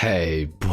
Hey boys,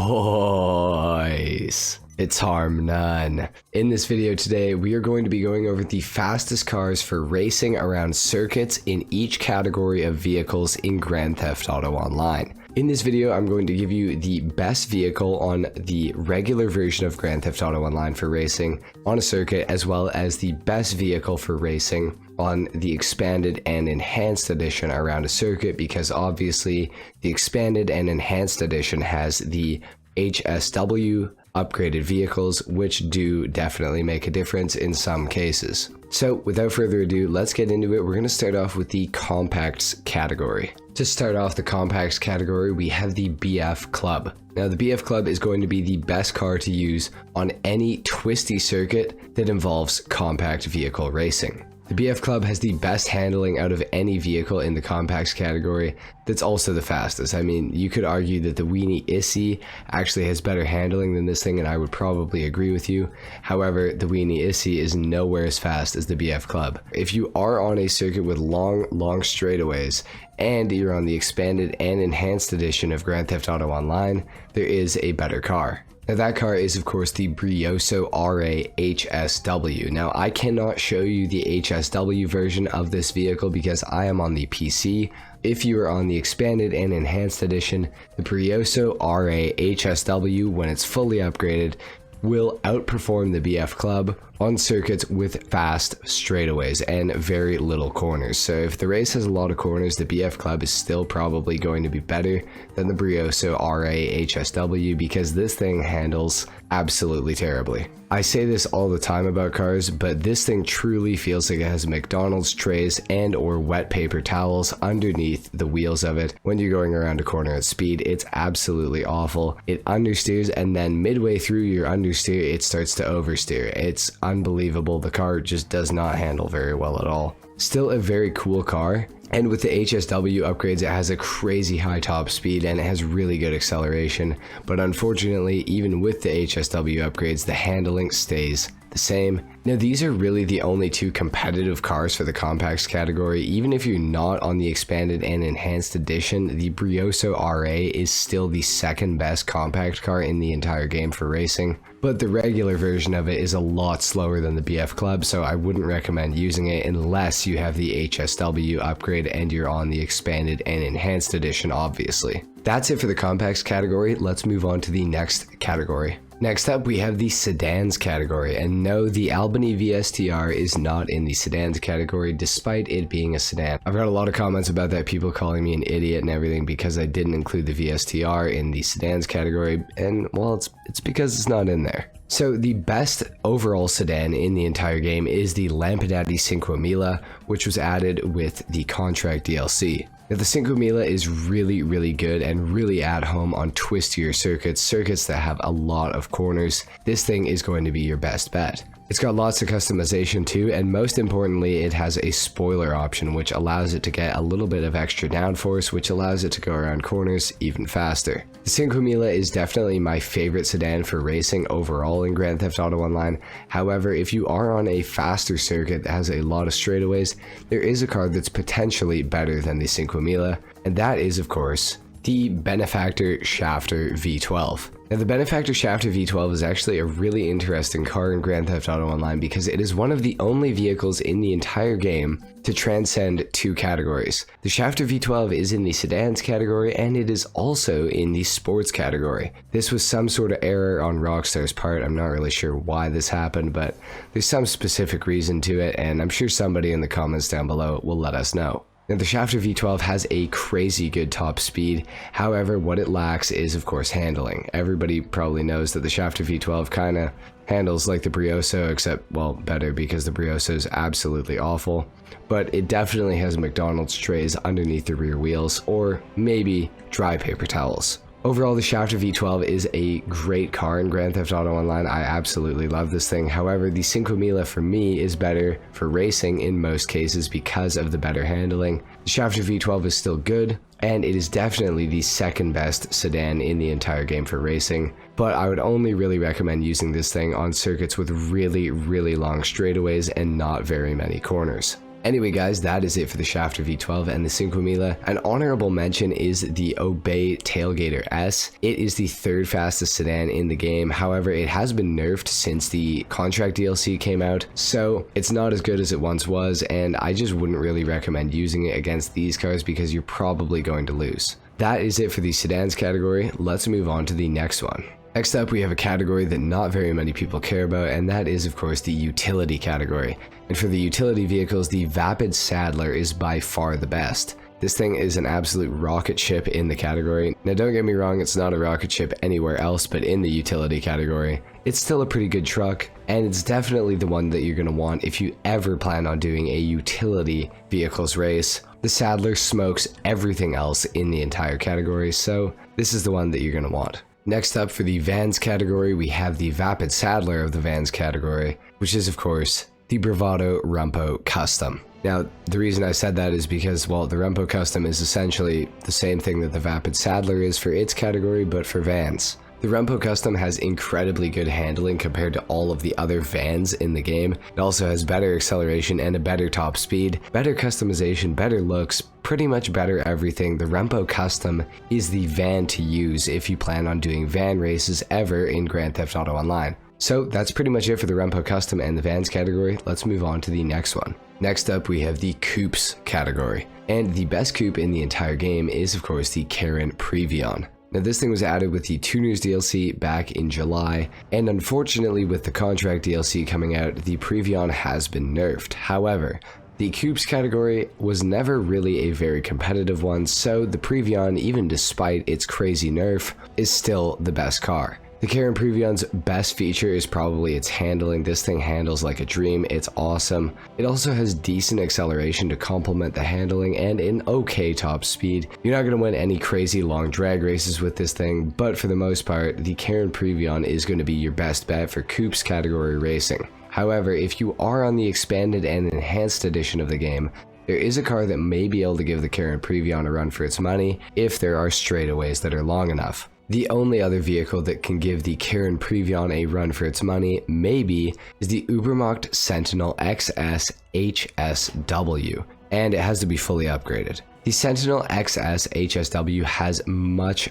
it's HarmNone. In this video today, we are going to be going over the fastest cars for racing around circuits in each category of vehicles in Grand Theft Auto Online. In this video, I'm going to give you the best vehicle on the regular version of Grand Theft Auto Online for racing on a circuit, as well as the best vehicle for racing on the expanded and enhanced edition around a circuit, because obviously the expanded and enhanced edition has the HSW upgraded vehicles, which do definitely make a difference in some cases. So without further ado, let's get into it. We're going to start off with the compacts category. To start off the compacts category, we have the BF Club. Now the BF Club is going to be the best car to use on any twisty circuit that involves compact vehicle racing. The BF Club has the best handling out of any vehicle in the compacts category. That's also the fastest. I mean, you could argue that the Weenie Issy actually has better handling than this thing, and I would probably agree with you. However, the Weenie Issy is nowhere as fast as the BF Club. If you are on a circuit with long straightaways, and you're on the expanded and enhanced edition of Grand Theft Auto Online, there is a better car. Now that car is of course the Brioso Ra Hsw. Now I cannot show you the HSW version of this vehicle because I am on the PC. If you are on the expanded and enhanced edition, the Brioso Ra Hsw, when it's fully upgraded, will outperform the BF Club on circuits with fast straightaways and very little corners. So if the race has a lot of corners, the BF Club is still probably going to be better than the Brioso Ra Hsw, because this thing handles absolutely terribly. I say this all the time about cars, but this thing truly feels like it has McDonald's trays and or wet paper towels underneath the wheels of it when you're going around a corner at speed. It's absolutely awful. It understeers, and then midway through your understeer, it starts to oversteer. It's unbelievable. The car just does not handle very well at all. Still a very cool car, and with the HSW upgrades, it has a crazy high top speed and it has really good acceleration, but unfortunately, even with the HSW upgrades, the handling stays the same. Now these are really the only two competitive cars for the compacts category. Even if you're not on the expanded and enhanced edition, the Brioso Ra is still the second best compact car in the entire game for racing, but the regular version of it is a lot slower than the BF Club, so I wouldn't recommend using it unless you have the HSW upgrade and you're on the expanded and enhanced edition, obviously. That's it for the compacts category. Let's move on to the next category. Next up, we have the sedans category, and no, the Albany VSTR is not in the sedans category despite it being a sedan. I've got a lot of comments about that, people calling me an idiot and everything because I didn't include the VSTR in the sedans category, and well, it's because it's not in there. So the best overall sedan in the entire game is the Lampadati 5000, which was added with the contract DLC. Now the 5000 is really good and really at home on twistier circuits that have a lot of corners. This thing is going to be your best bet. It's got lots of customization too, and most importantly, it has a spoiler option which allows it to get a little bit of extra downforce, which allows it to go around corners even faster. The 5000 is definitely my favorite sedan for racing overall in Grand Theft Auto Online. However, if you are on a faster circuit that has a lot of straightaways, there is a car that's potentially better than the 5000, and that is of course the Benefactor Shafter V12. Now the Benefactor Shafter V12 is actually a really interesting car in Grand Theft Auto Online because it is one of the only vehicles in the entire game to transcend two categories. The Shafter V12 is in the sedans category, and it is also in the sports category. This was some sort of error on Rockstar's part. I'm not really sure why this happened, but there's some specific reason to it, and I'm sure somebody in the comments down below will let us know. Now the Shafter V12 has a crazy good top speed, however what it lacks is of course handling. Everybody probably knows that the Shafter V12 kinda handles like the Brioso, except well better because the Brioso is absolutely awful, but it definitely has McDonald's trays underneath the rear wheels, or maybe dry paper towels. Overall, the Shafter V12 is a great car in Grand Theft Auto Online. I absolutely love this thing. However, the 5000 for me is better for racing in most cases because of the better handling. The Shafter V12 is still good, and it is definitely the second best sedan in the entire game for racing, but I would only really recommend using this thing on circuits with really long straightaways and not very many corners. Anyway guys, that is it for the Shafter V12 and the 5000. An honorable mention is the Obey Tailgater S. It is the third fastest sedan in the game, however it has been nerfed since the contract DLC came out, so it's not as good as it once was, and I just wouldn't really recommend using it against these cars because you're probably going to lose. That is it for the sedans category. Let's move on to the next one. Next up, we have a category that not very many people care about, and that is of course the utility category. And for the utility vehicles, the Vapid Saddler is by far the best. This thing is an absolute rocket ship in the category. Now don't get me wrong, it's not a rocket ship anywhere else but in the utility category. It's still a pretty good truck, and it's definitely the one that you're going to want if you ever plan on doing a utility vehicles race. The Saddler smokes everything else in the entire category, so this is the one that you're going to want. Next up for the vans category, we have the Vapid Saddler of the vans category, which is of course the Bravado Rumpo Custom. Now, the reason I said that is because, well, the Rumpo Custom is essentially the same thing that the Vapid Saddler is for its category, but for vans. The Rumpo Custom has incredibly good handling compared to all of the other vans in the game. It also has better acceleration and a better top speed, better customization, better looks, pretty much better everything. The Rumpo Custom is the van to use if you plan on doing van races ever in Grand Theft Auto Online. So that's pretty much it for the Rumpo Custom and the vans category. Let's move on to the next one. Next up, we have the coupes category. And the best coupe in the entire game is of course the Karin Previon. Now this thing was added with the Tuners DLC back in July, and unfortunately with the contract DLC coming out, the Previon has been nerfed. However, the coupes category was never really a very competitive one, so the Previon, even despite its crazy nerf, is still the best car. The Karin Previon's best feature is probably its handling. This thing handles like a dream, it's awesome. It also has decent acceleration to complement the handling and an okay top speed. You're not going to win any crazy long drag races with this thing, but for the most part, the Karin Previon is going to be your best bet for coupes category racing. However, if you are on the expanded and enhanced edition of the game, there is a car that may be able to give the Karin Previon a run for its money if there are straightaways that are long enough. The only other vehicle that can give the Karin Previon a run for its money, maybe, is the Ubermacht Sentinel XS HSW, and it has to be fully upgraded. The Sentinel XS HSW has much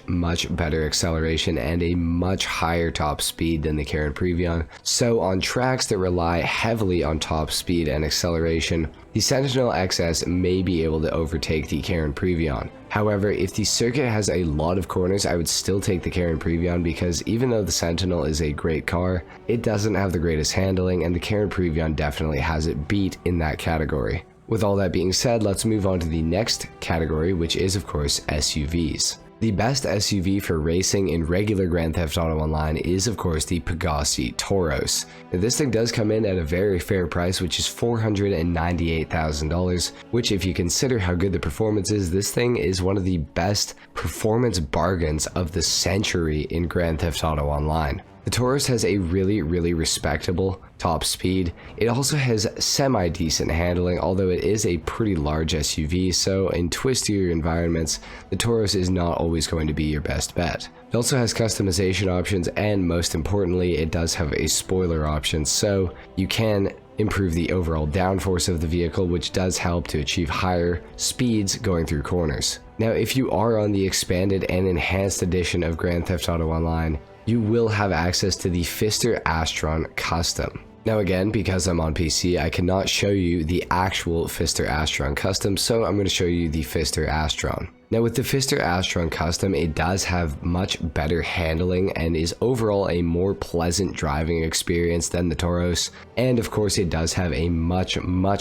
better acceleration and a much higher top speed than the Karin Previon, so on tracks that rely heavily on top speed and acceleration, the Sentinel XS may be able to overtake the Karin Previon. However, if the circuit has a lot of corners, I would still take the Karin Previon because even though the Sentinel is a great car, it doesn't have the greatest handling, and the Karin Previon definitely has it beat in that category. With all that being said, let's move on to the next category, which is of course SUVs. The best SUV for racing in regular Grand Theft Auto Online is of course the Pegassi Toros. Now, this thing does come in at a very fair price, which is $498,000, which if you consider how good the performance is, this thing is one of the best performance bargains of the century in Grand Theft Auto Online. The Taurus has a really respectable top speed. It also has semi-decent handling, although it is a pretty large SUV, so in twistier environments, the Taurus is not always going to be your best bet. It also has customization options, and most importantly, it does have a spoiler option, so you can improve the overall downforce of the vehicle, which does help to achieve higher speeds going through corners. Now, if you are on the expanded and enhanced edition of Grand Theft Auto Online, you will have access to the Pfister Astron Custom. Now again, because I'm on PC, I cannot show you the actual Pfister Astron Custom, so I'm going to show you the Pfister Astron. Now with the Pfister Astron Custom, it does have much better handling and is overall a more pleasant driving experience than the Toros, and of course it does have a much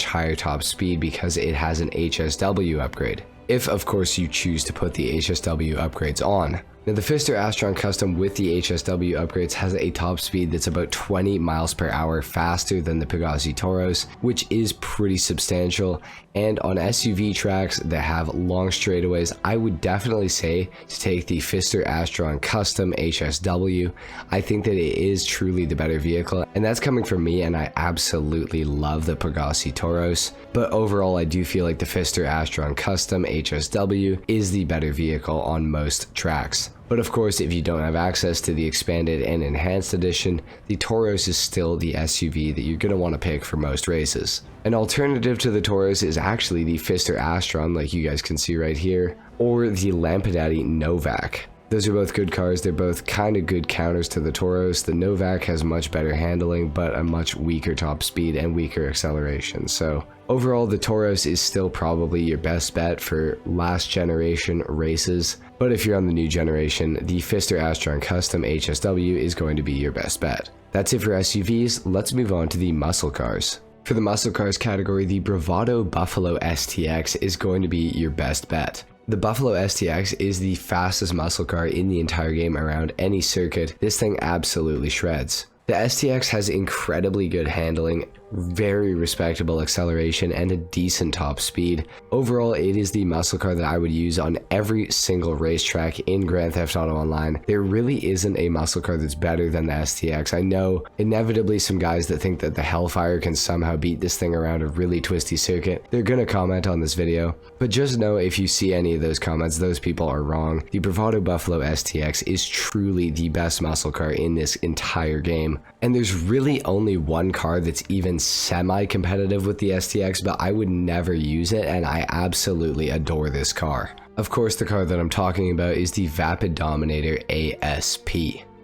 higher top speed because it has an HSW upgrade. If of course you choose to put the HSW upgrades on. Now the Pfister Astron Custom with the HSW upgrades has a top speed that's about 20 miles per hour faster than the Pegassi Toros, which is pretty substantial, and on SUV tracks that have long straightaways, I would definitely say to take the Pfister Astron Custom HSW. I think that it is truly the better vehicle, and that's coming from me, and I absolutely love the Pegassi Toros, but overall I do feel like the Pfister Astron Custom HSW is the better vehicle on most tracks. But of course, if you don't have access to the expanded and enhanced edition, the Tauros is still the SUV that you're going to want to pick for most races. An alternative to the Tauros is actually the Pfister Astron, like you guys can see right here, or the Lampadati Novak. Those are both good cars. They're both kind of good counters to the Tauros. The Novak has much better handling, but a much weaker top speed and weaker acceleration. So overall, the Tauros is still probably your best bet for last generation races. But if you're on the new generation, the Pfister Astron Custom HSW is going to be your best bet. That's it for SUVs. Let's move on to the muscle cars. For the muscle cars category, the Bravado Buffalo STX is going to be your best bet. The Buffalo STX is the fastest muscle car in the entire game around any circuit. This thing absolutely shreds. The STX has incredibly good handling, very respectable acceleration, and a decent top speed. Overall, it is the muscle car that I would use on every single racetrack in Grand Theft Auto Online. There really isn't a muscle car that's better than the STX. I know inevitably some guys that think that the Hellfire can somehow beat this thing around a really twisty circuit, they're gonna comment on this video, but just know if you see any of those comments, those people are wrong. The Bravado Buffalo STX is truly the best muscle car in this entire game. And there's really only one car that's even semi-competitive with the STX, but I would never use it, and I absolutely adore this car. Of course, the car that I'm talking about is the Vapid Dominator Asp.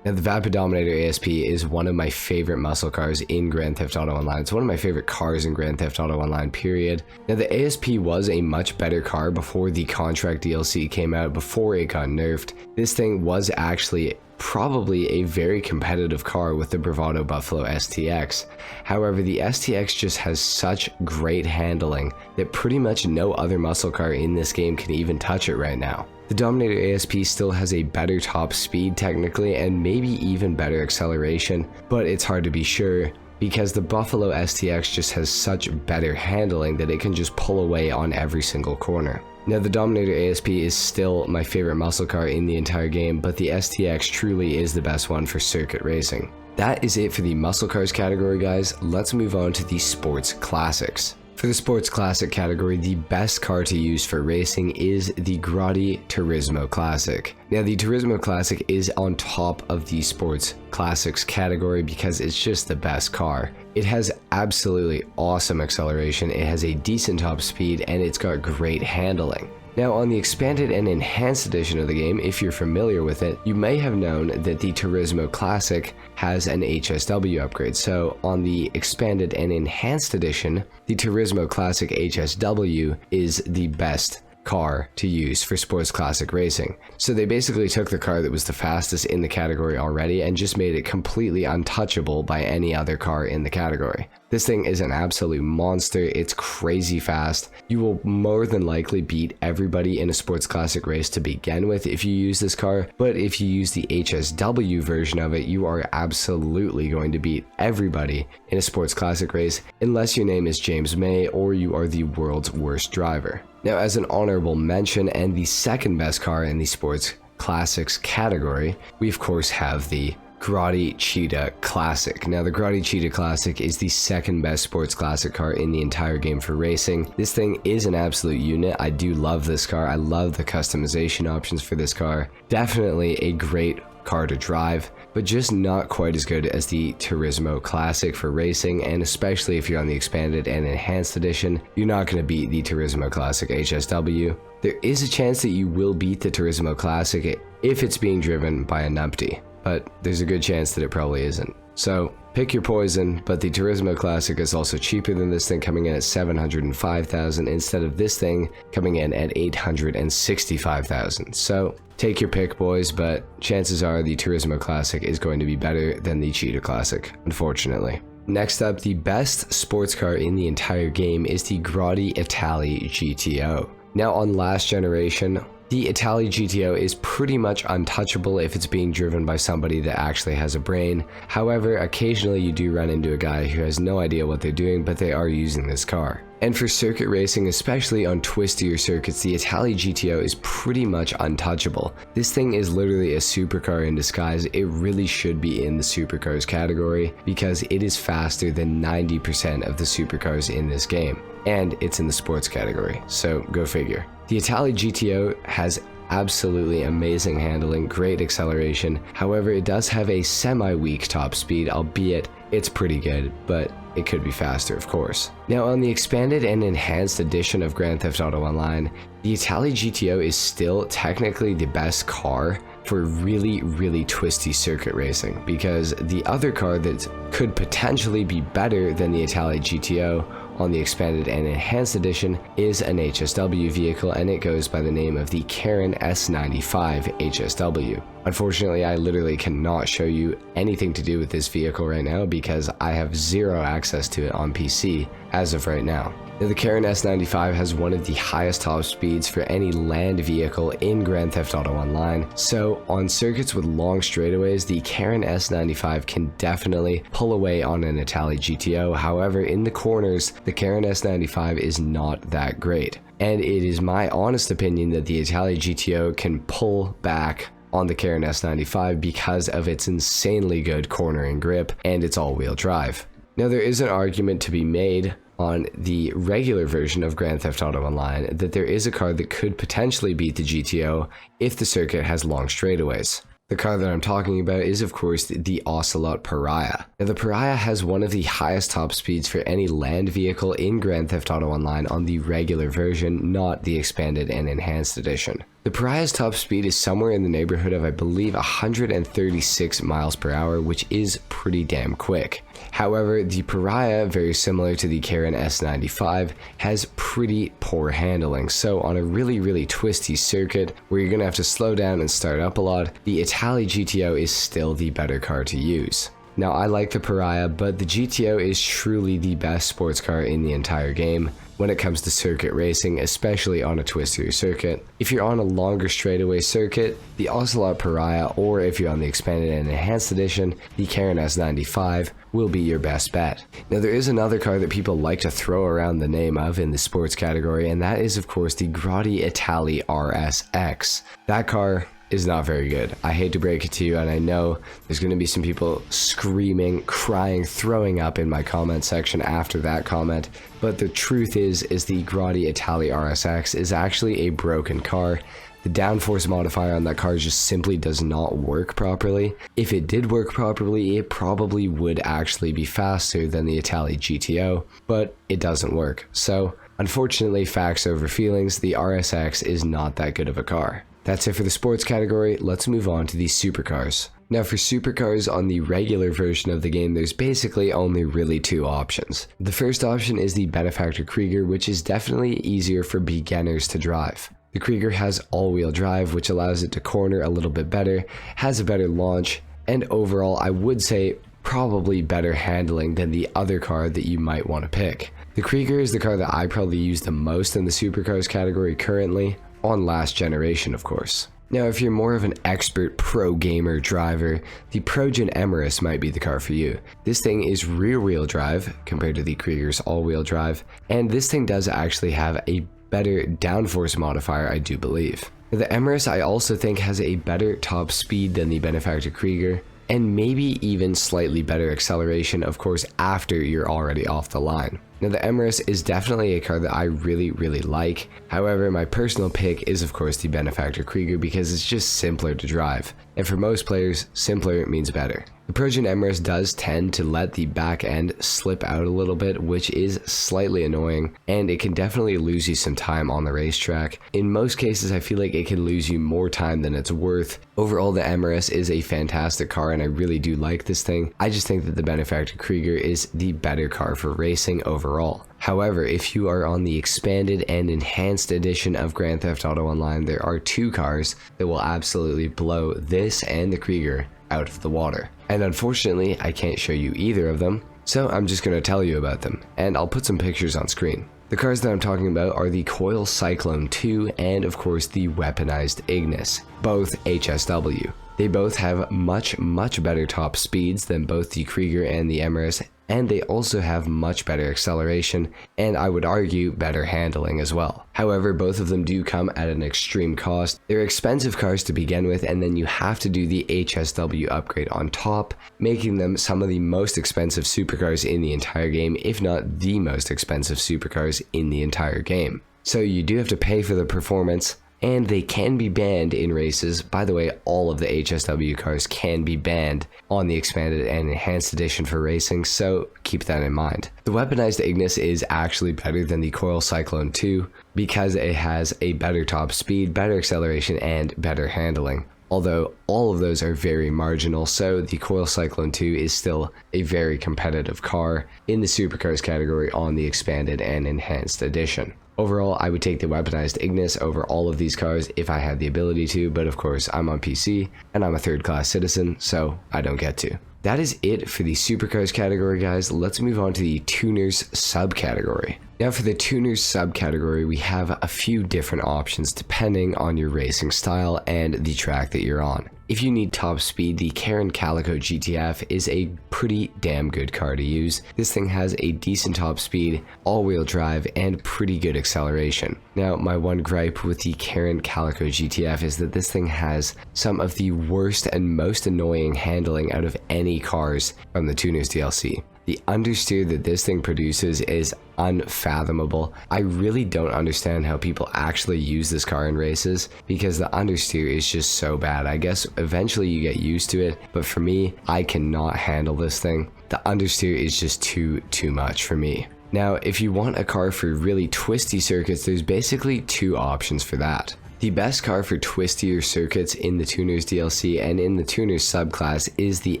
Now, the Vapid Dominator Asp is one of my favorite muscle cars in Grand Theft Auto Online. It's one of my favorite cars in Grand Theft Auto Online, period. Now, the Asp was a much better car before the Contract DLC came out, before it got nerfed. This thing was actually probably a very competitive car with the Bravado Buffalo STX. However, the STX just has such great handling that pretty much no other muscle car in this game can even touch it right now. The Dominator Asp still has a better top speed technically and maybe even better acceleration, but it's hard to be sure because the Buffalo STX just has such better handling that it can just pull away on every single corner. Now, the Dominator Asp is still my favorite muscle car in the entire game, but the STX truly is the best one for circuit racing. That is it for the muscle cars category, guys. Let's move on to the sports classics. For the sports classic category, the best car to use for racing is the Grotty Turismo Classic. Now, the Turismo Classic is on top of the sports classics category because it's just the best car. It has absolutely awesome acceleration, it has a decent top speed, and it's got great handling. Now, on the expanded and enhanced edition of the game, if you're familiar with it, you may have known that the Turismo Classic has an HSW upgrade. So on the expanded and enhanced edition, the Turismo Classic HSW is the best car to use for sports classic racing. So they basically took the car that was the fastest in the category already and just made it completely untouchable by any other car in the category. This thing is an absolute monster. It's crazy fast. You will more than likely beat everybody in a sports classic race to begin with if you use this car, but if you use the HSW version of it, you are absolutely going to beat everybody in a sports classic race unless your name is James May or you are the world's worst driver. Now, as an honorable mention and the second best car in the sports classics category, we of course have the Grotty Cheetah Classic. Now, the Grotty Cheetah Classic is the second best sports classic car in the entire game for racing. This thing is an absolute unit. I do love this car. I love the customization options for this car. Definitely a great car to drive, but just not quite as good as the Turismo Classic for racing, and especially if you're on the expanded and enhanced edition, you're not going to beat the Turismo Classic HSW. There is a chance that you will beat the Turismo Classic if it's being driven by a numpty, but there's a good chance that it probably isn't. So pick your poison, but the Turismo Classic is also cheaper than this thing, coming in at $705,000 instead of this thing coming in at $865,000. So take your pick, boys, but chances are the Turismo Classic is going to be better than the Cheetah Classic, unfortunately. Next up, the best sports car in the entire game is the Grotty Italia Gto. Now, on last generation, the Italia Gto is pretty much untouchable if it's being driven by somebody that actually has a brain. However, occasionally you do run into a guy who has no idea what they're doing, but they are using this car. And for circuit racing, especially on twistier circuits, the Italia Gto is pretty much untouchable. This thing is literally a supercar in disguise. It really should be in the supercars category because it is faster than 90% of the supercars in this game. And it's in the sports category, so go figure. The Italia Gto has absolutely amazing handling, great acceleration. However, it does have a semi-weak top speed, albeit it's pretty good, but it could be faster, of course. Now, on the expanded and enhanced edition of Grand Theft Auto Online, the Italia Gto is still technically the best car for really twisty circuit racing, because the other car that could potentially be better than the Italia Gto on the expanded and enhanced edition is an HSW vehicle, and it goes by the name of the Karin S95 HSW. Unfortunately, I literally cannot show you anything to do with this vehicle right now because I have zero access to it on PC as of right now. Now, the Karin S95 has one of the highest top speeds for any land vehicle in Grand Theft Auto Online, so on circuits with long straightaways, the Karin S95 can definitely pull away on an Italia Gto. However, in the corners, the Karin S95 is not that great, and it is my honest opinion that the Italia Gto can pull back on the Karin S95 because of its insanely good cornering grip and its all-wheel drive. Now, there is an argument to be made on the regular version of Grand Theft Auto Online that there is a car that could potentially beat the GTO if the circuit has long straightaways. The car that I'm talking about is, of course, the Ocelot Pariah. Now, the Pariah has one of the highest top speeds for any land vehicle in Grand Theft Auto Online on the regular version, not the expanded and enhanced edition. The Pariah's top speed is somewhere in the neighborhood of, I believe, 136 miles per hour, which is pretty damn quick. However, the Pariah, very similar to the Karin S95, has pretty poor handling, so on a really twisty circuit where you're going to have to slow down and start up a lot, the Italia Gto is still the better car to use. Now, I like the Pariah, but the GTO is truly the best sports car in the entire game when it comes to circuit racing, especially on a twistier circuit. If you're on a longer straightaway circuit, the Ocelot Pariah, or if you're on the expanded and enhanced edition, the Karin S95 will be your best bet. Now, there is another car that people like to throw around the name of in the sports category, and that is, of course, the Grotty Italia RSX. That car is not very good. I hate to break it to you, and I know there's going to be some people screaming, crying, throwing up in my comment section after that comment, but the truth is the Grotty Italia RSX is actually a broken car. The downforce modifier on that car just simply does not work properly. If it did work properly, it probably would actually be faster than the Italia Gto, but it doesn't work. So, unfortunately, facts over feelings, the RSX is not that good of a car. That's it for the sports category. Let's move on to the supercars. Now, for supercars on the regular version of the game, there's basically only really two options. The first option is the Benefactor Krieger, which is definitely easier for beginners to drive. The Krieger has all-wheel drive, which allows it to corner a little bit better, has a better launch, and overall, I would say probably better handling than the other car that you might want to pick. The Krieger is the car that I probably use the most in the supercars category currently, on last generation, of course. Now, if you're more of an expert pro gamer driver, the Progen Emirates might be the car for you. This thing is rear-wheel drive compared to the Krieger's all-wheel drive, and this thing does actually have a better downforce modifier, I do believe. The Emirates, I also think, has a better top speed than the Benefactor Krieger, and maybe even slightly better acceleration, of course, after you're already off the line. Now, the Emirates is definitely a car that I really like. However, my personal pick is, of course, the Benefactor Krieger because it's just simpler to drive. And for most players, simpler means better. The Progen Emirates does tend to let the back end slip out a little bit, which is slightly annoying, and it can definitely lose you some time on the racetrack. In most cases, I feel like it can lose you more time than it's worth. Overall, the Emirates is a fantastic car, and I really do like this thing. I just think that the Benefactor Krieger is the better car for racing overall. However, if you are on the expanded and enhanced edition of Grand Theft Auto Online, there are two cars that will absolutely blow this and the Krieger out of the water. And unfortunately, I can't show you either of them, so I'm just going to tell you about them, and I'll put some pictures on screen. The cars that I'm talking about are the Coil Cyclone 2 and, of course, the weaponized Ignis, both HSW. They both have much better top speeds than both the Krieger and the Emirates, and they also have much better acceleration, and I would argue better handling as well. However, both of them do come at an extreme cost. They're expensive cars to begin with, and then you have to do the HSW upgrade on top, making them some of the most expensive supercars in the entire game, if not the most expensive supercars in the entire game. So you do have to pay for the performance, and they can be banned in races. By the way, all of the HSW cars can be banned on the expanded and enhanced edition for racing, so keep that in mind. The weaponized Ignis is actually better than the Coil Cyclone 2 because it has a better top speed, better acceleration, and better handling. Although all of those are very marginal, so the Coil Cyclone 2 is still a very competitive car in the supercars category on the expanded and enhanced edition. Overall, I would take the weaponized Ignis over all of these cars if I had the ability to, but of course I'm on PC and I'm a third-class citizen, so I don't get to. That is it for the supercars category, guys. Let's move on to the tuners subcategory. Now for the tuners subcategory, we have a few different options depending on your racing style and the track that you're on. If you need top speed, the Calico Gtf is a pretty damn good car to use. This thing has a decent top speed, all-wheel drive, and pretty good acceleration. Now, my one gripe with the Calico Gtf is that this thing has some of the worst and most annoying handling out of any cars from the Tuners DLC. The understeer that this thing produces is unfathomable. I really don't understand how people actually use this car in races because the understeer is just so bad. I guess eventually you get used to it, but for me, I cannot handle this thing. The understeer is just too much for me. Now, if you want a car for really twisty circuits, there's basically two options for that. The best car for twistier circuits in the Tuners DLC and in the Tuners subclass is the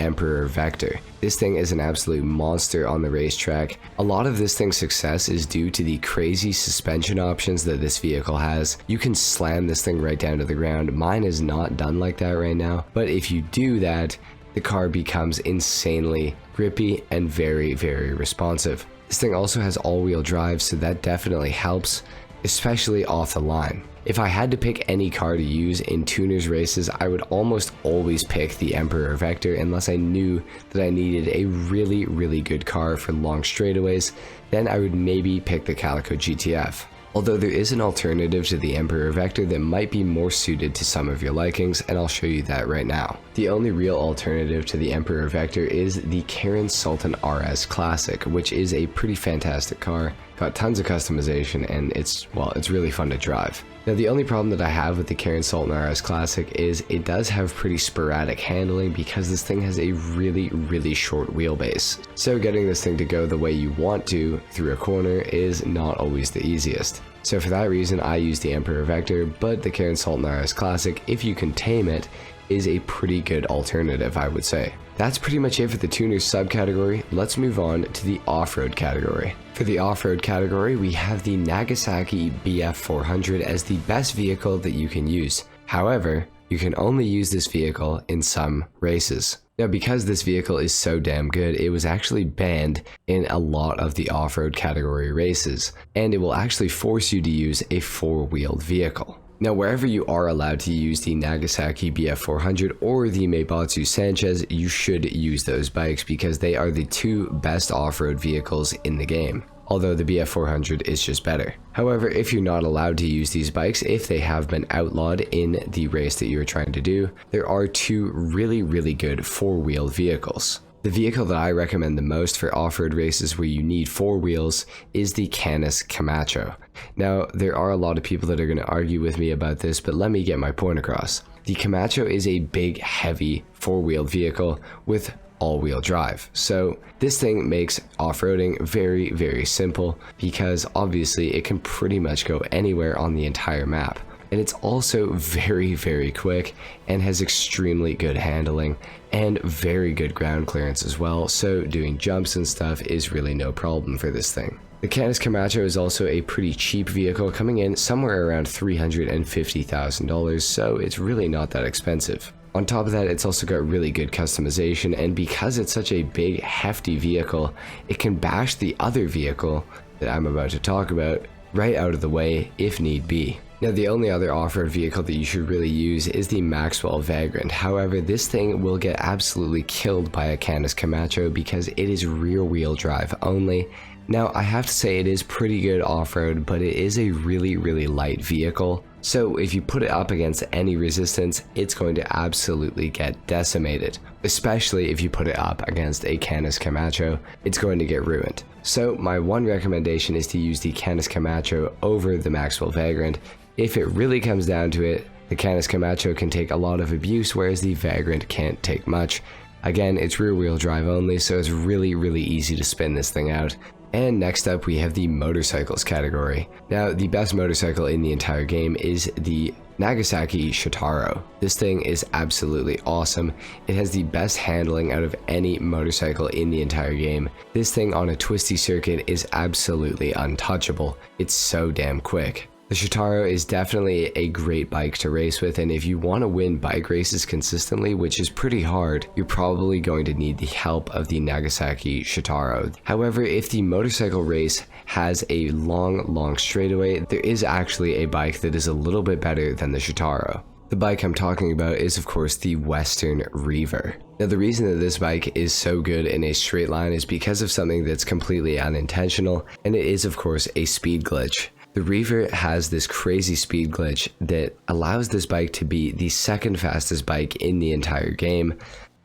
Emperor Vector. This thing is an absolute monster on the racetrack. A lot of this thing's success is due to the crazy suspension options that this vehicle has. You can slam this thing right down to the ground. Mine is not done like that right now, but if you do that, the car becomes insanely grippy and very responsive. This thing also has all-wheel drive, so that definitely helps, especially off the line. If I had to pick any car to use in tuners races, I would almost always pick the Emperor Vector unless I knew that I needed a really good car for long straightaways. Then I would maybe pick the Calico Gtf. Although there is an alternative to the Emperor Vector that might be more suited to some of your likings, and I'll show you that right now. The only real alternative to the Emperor Vector is the Karin Sultan RS Classic, which is a pretty fantastic car, got tons of customization, and it's really fun to drive. Now the only problem that I have with the Karin Sultan RS Classic is it does have pretty sporadic handling because this thing has a really short wheelbase. So getting this thing to go the way you want to through a corner is not always the easiest. So for that reason I use the Emperor Vector, but the Karin Sultan RS Classic, if you can tame it, is a pretty good alternative, I would say. That's pretty much it for the tuners subcategory. Let's move on to the off-road category. For the off-road category, we have the Nagasaki Bf400 as the best vehicle that you can use. However, you can only use this vehicle in some races. Now, because this vehicle is so damn good, it was actually banned in a lot of the off-road category races, and it will actually force you to use a four-wheeled vehicle. Now, wherever you are allowed to use the Nagasaki Bf400 or the Maibotsu Sanchez, you should use those bikes because they are the two best off-road vehicles in the game, although the Bf400 is just better. However, if you're not allowed to use these bikes, if they have been outlawed in the race that you're trying to do, there are two really good four-wheeled vehicles. The vehicle that I recommend the most for off-road races where you need four wheels is the Canis Camacho. Now, there are a lot of people that are going to argue with me about this, but let me get my point across. The Camacho is a big, heavy, four-wheeled vehicle with all-wheel drive. So this thing makes off-roading very simple because obviously it can pretty much go anywhere on the entire map. And it's also very quick and has extremely good handling and very good ground clearance as well, so doing jumps and stuff is really no problem for this thing. The Canis Camacho is also a pretty cheap vehicle, coming in somewhere around $350,000, so it's really not that expensive. On top of that, it's also got really good customization, and because it's such a big, hefty vehicle, it can bash the other vehicle that I'm about to talk about right out of the way if need be. Now, the only other off-road vehicle that you should really use is the Maxwell Vagrant. However, this thing will get absolutely killed by a Canis Camacho because it is rear-wheel drive only. Now, I have to say it is pretty good off-road, but it is a really light vehicle. So if you put it up against any resistance, it's going to absolutely get decimated. Especially if you put it up against a Canis Camacho, it's going to get ruined. So my one recommendation is to use the Canis Camacho over the Maxwell Vagrant If it really comes down to it, the Canis Camacho can take a lot of abuse, whereas the Vagrant can't take much. Again, it's rear wheel drive only, so it's really easy to spin this thing out. And next up we have the motorcycles category. Now, the best motorcycle in the entire game is the Nagasaki Shotaro. This thing is absolutely awesome. It has the best handling out of any motorcycle in the entire game. This thing on a twisty circuit is absolutely untouchable. It's so damn quick. The Shotaro is definitely a great bike to race with, and if you want to win bike races consistently, which is pretty hard, you're probably going to need the help of the Nagasaki Shotaro. However, if the motorcycle race has a long straightaway, there is actually a bike that is a little bit better than the Shotaro. The bike I'm talking about is of course the Western Reaver. Now, the reason that this bike is so good in a straight line is because of something that's completely unintentional, and it is of course a speed glitch. The Reaver has this crazy speed glitch that allows this bike to be the second fastest bike in the entire game.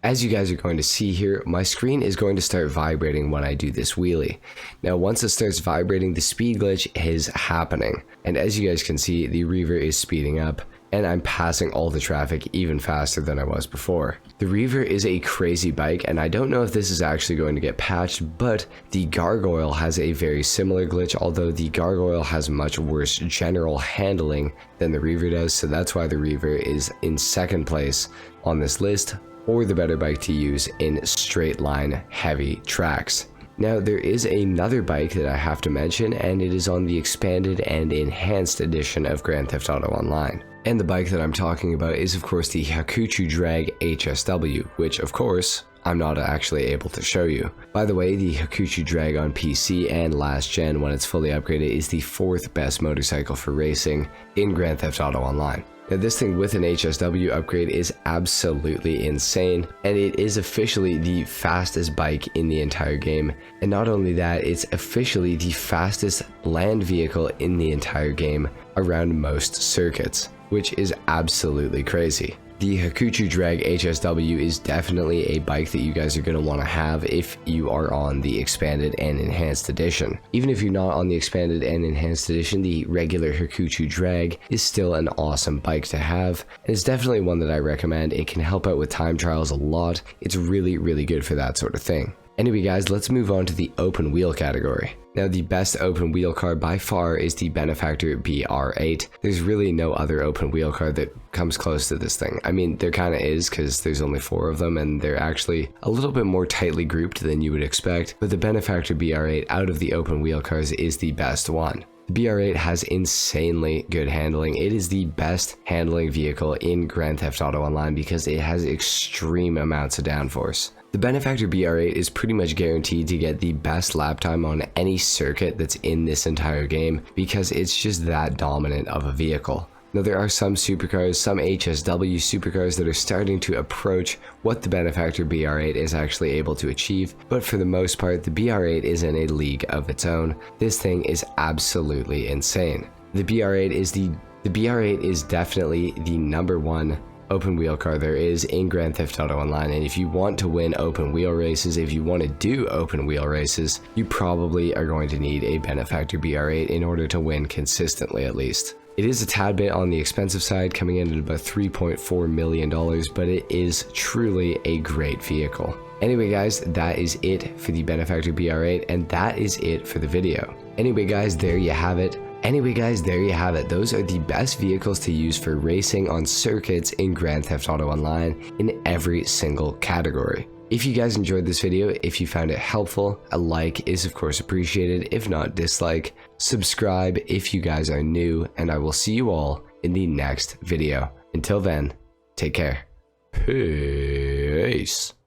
As you guys are going to see here, my screen is going to start vibrating when I do this wheelie. Now, once it starts vibrating, the speed glitch is happening. And as you guys can see, the Reaver is speeding up, and I'm passing all the traffic even faster than I was before. The Reaver is a crazy bike, and I don't know if this is actually going to get patched, but the Gargoyle has a very similar glitch, although the Gargoyle has much worse general handling than the Reaver does, so that's why the Reaver is in second place on this list, or the better bike to use in straight line heavy tracks. Now, there is another bike that I have to mention, and it is on the expanded and enhanced edition of Grand Theft Auto Online. And the bike that I'm talking about is of course the Hakuchu Drag HSW, which of course I'm not actually able to show you. By the way, the Hakuchu Drag on PC and last gen when it's fully upgraded is the 4th best motorcycle for racing in Grand Theft Auto Online. Now, this thing with an HSW upgrade is absolutely insane, and it is officially the fastest bike in the entire game. And not only that, it's officially the fastest land vehicle in the entire game around most circuits, which is absolutely crazy. The Hakuchu Drag HSW is definitely a bike that you guys are going to want to have if you are on the expanded and enhanced edition. Even if you're not on the expanded and enhanced edition, the regular Hakuchu Drag is still an awesome bike to have, and it's definitely one that I recommend. It can help out with time trials a lot. It's really good for that sort of thing. Anyway guys, let's move on to the open wheel category. Now, the best open wheel car by far is the Benefactor BR8. There's really no other open wheel car that comes close to this thing. I mean, there kind of is because there's only 4 of them and they're actually a little bit more tightly grouped than you would expect, but the Benefactor BR8 out of the open wheel cars is the best one. The BR8 has insanely good handling. It is the best handling vehicle in Grand Theft Auto Online because it has extreme amounts of downforce. The Benefactor BR8 is pretty much guaranteed to get the best lap time on any circuit that's in this entire game because it's just that dominant of a vehicle. Now, there are some supercars, some HSW supercars that are starting to approach what the Benefactor BR8 is actually able to achieve, but for the most part, the BR8 is in a league of its own. This thing is absolutely insane. The BR8 is definitely the #1 open wheel car there is in Grand Theft Auto Online, and if you want to win open wheel races, if you want to do open wheel races, you probably are going to need a Benefactor BR8 in order to win consistently at least. It is a tad bit on the expensive side, coming in at about $3.4 million, but it is truly a great vehicle. Anyway guys, that is it for the Benefactor BR8, and that is it for the video. Anyway guys, there you have it. Those are the best vehicles to use for racing on circuits in Grand Theft Auto Online in every single category. If you guys enjoyed this video, if you found it helpful, a like is of course appreciated, if not dislike. Subscribe if you guys are new, and I will see you all in the next video. Until then, take care. Peace.